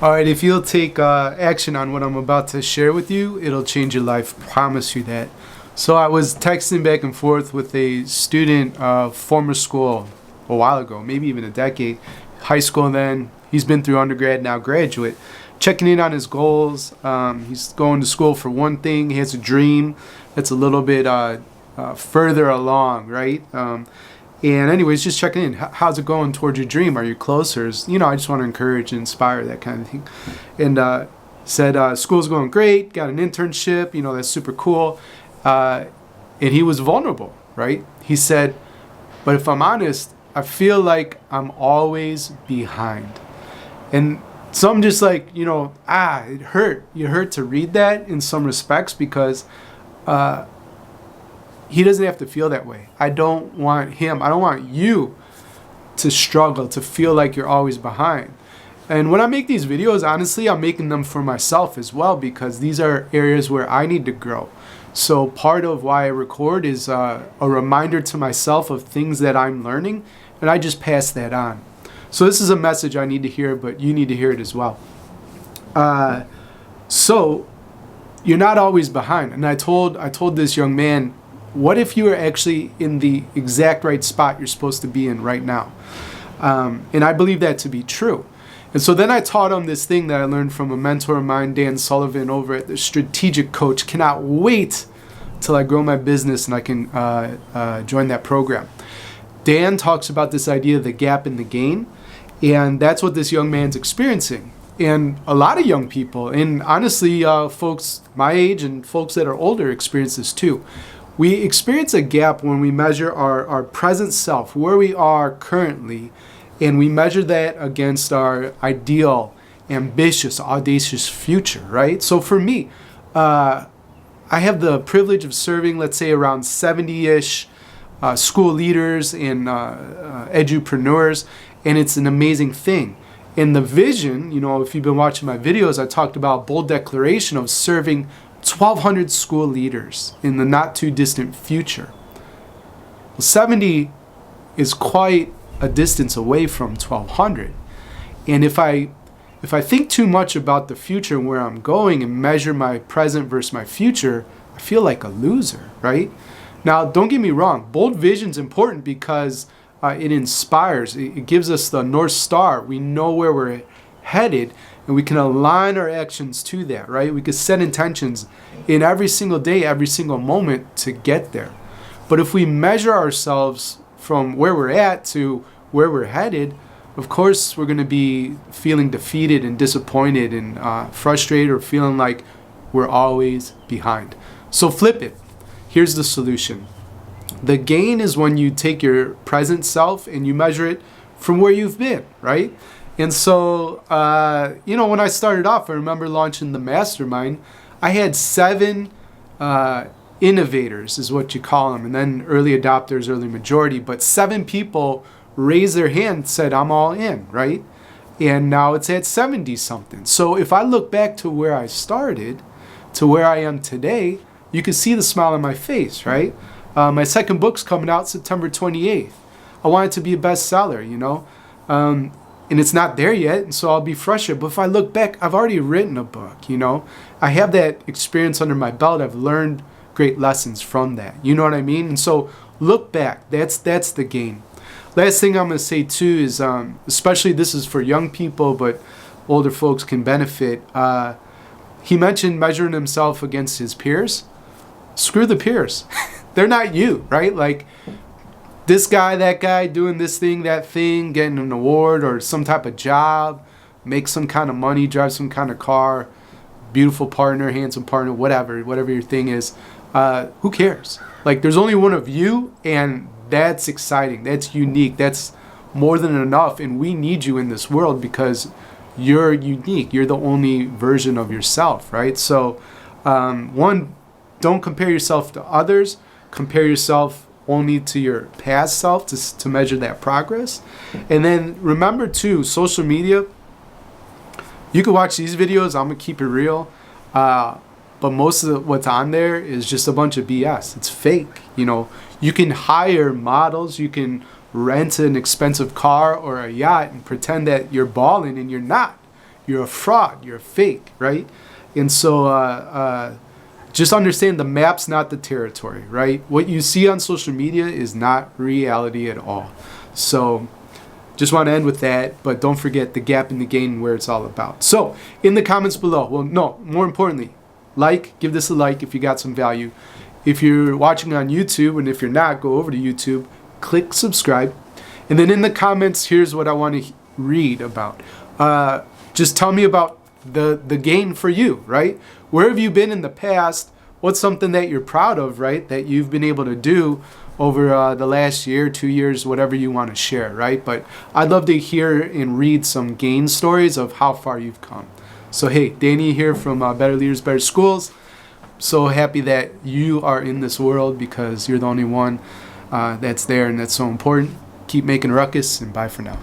All right, if you'll take action on what I'm about to share with you, it'll change your life. Promise you that. So I was texting back and forth with a student, former school, a while ago, maybe even a decade, high school then. He's been through undergrad, now graduate. Checking in on his goals. He's going to school for one thing. He has a dream that's a little bit further along, right? And anyways, just checking in. How's it going towards your dream? Are you closer? I just want to encourage and inspire, that kind of thing. And said, school's going great. Got an internship. That's super cool. And he was vulnerable, right? He said, but if I'm honest, I feel like I'm always behind. And so I'm just like, it hurt. It hurt to read that in some respects because he doesn't have to feel that way. I don't want you to struggle, to feel like you're always behind. And when I make these videos, honestly, I'm making them for myself as well because these are areas where I need to grow. So part of why I record is a reminder to myself of things that I'm learning, and I just pass that on. So this is a message I need to hear, but you need to hear it as well. So you're not always behind. And I told this young man, what if you were actually in the exact right spot you're supposed to be in right now? And I believe that to be true. And so then I taught him this thing that I learned from a mentor of mine, Dan Sullivan, over at the Strategic Coach. Cannot wait till I grow my business and I can join that program. Dan talks about this idea of the gap in the gain, and that's what this young man's experiencing. And a lot of young people, and honestly, folks my age and folks that are older experience this too. We experience a gap when we measure our present self, where we are currently, and we measure that against our ideal, ambitious, audacious future, right? So for me, I have the privilege of serving, let's say, around 70-ish school leaders and edupreneurs, and it's an amazing thing. And the vision, if you've been watching my videos, I talked about bold declaration of serving 1,200 school leaders in the not too distant future. Well, 70 is quite a distance away from 1,200. And if I think too much about the future and where I'm going and measure my present versus my future, I feel like a loser, right? Now, don't get me wrong. Bold vision is important because it inspires. It gives us the North Star. We know where we're headed, and we can align our actions to that, right? We can set intentions in every single day, every single moment to get there. But if we measure ourselves from where we're at to where we're headed, of course, we're going to be feeling defeated and disappointed and frustrated, or feeling like we're always behind. So flip it. Here's the solution. The gain is when you take your present self and you measure it from where you've been, right? And so, when I started off, I remember launching the mastermind. I had 7 innovators, is what you call them, and then early adopters, early majority. But 7 people raised their hand, said, I'm all in, right? And now it's at 70 something. So if I look back to where I started, to where I am today, you can see the smile on my face, right? My second book's coming out September 28th. I want it to be a bestseller, and it's not there yet, and so I'll be frustrated. But if I look back, I've already written a book, I have that experience under my belt. I've learned great lessons from that. You know what I mean? And so look back. That's the gain. Last thing I'm going to say too is, especially this is for young people, but older folks can benefit. He mentioned measuring himself against his peers. Screw the peers. They're not you, right? Like, this guy, that guy, doing this thing, that thing, getting an award or some type of job, make some kind of money, drive some kind of car, beautiful partner, handsome partner, whatever your thing is. Who cares? Like, there's only one of you, and that's exciting. That's unique. That's more than enough. And we need you in this world because you're unique. You're the only version of yourself, right? So, one, don't compare yourself to others. Compare yourself only to your past self to measure that progress. And then remember too, social media, you can watch these videos, I'm gonna keep it real, but most of what's on there is just a bunch of BS. It's fake. You can hire models, you can rent an expensive car or a yacht and pretend that you're balling, and you're not. you're a fraud, you're a fake, right? And so just understand the map's not the territory, right? What you see on social media is not reality at all. So just want to end with that, but don't forget the gap in the gain and where it's all about. So in the comments below, well, no, more importantly, give this a like if you got some value. If you're watching on YouTube, and if you're not, go over to YouTube, click subscribe. And then in the comments, here's what I want to read about. Just tell me about the gain for you, right? Where have you been in the past? What's something that you're proud of, right? That you've been able to do over the last year, 2 years, whatever you want to share, right? But I'd love to hear and read some gain stories of how far you've come. So hey, Danny here from Better Leaders, Better Schools. So happy that you are in this world because you're the only one that's there, and that's so important. Keep making a ruckus, and bye for now.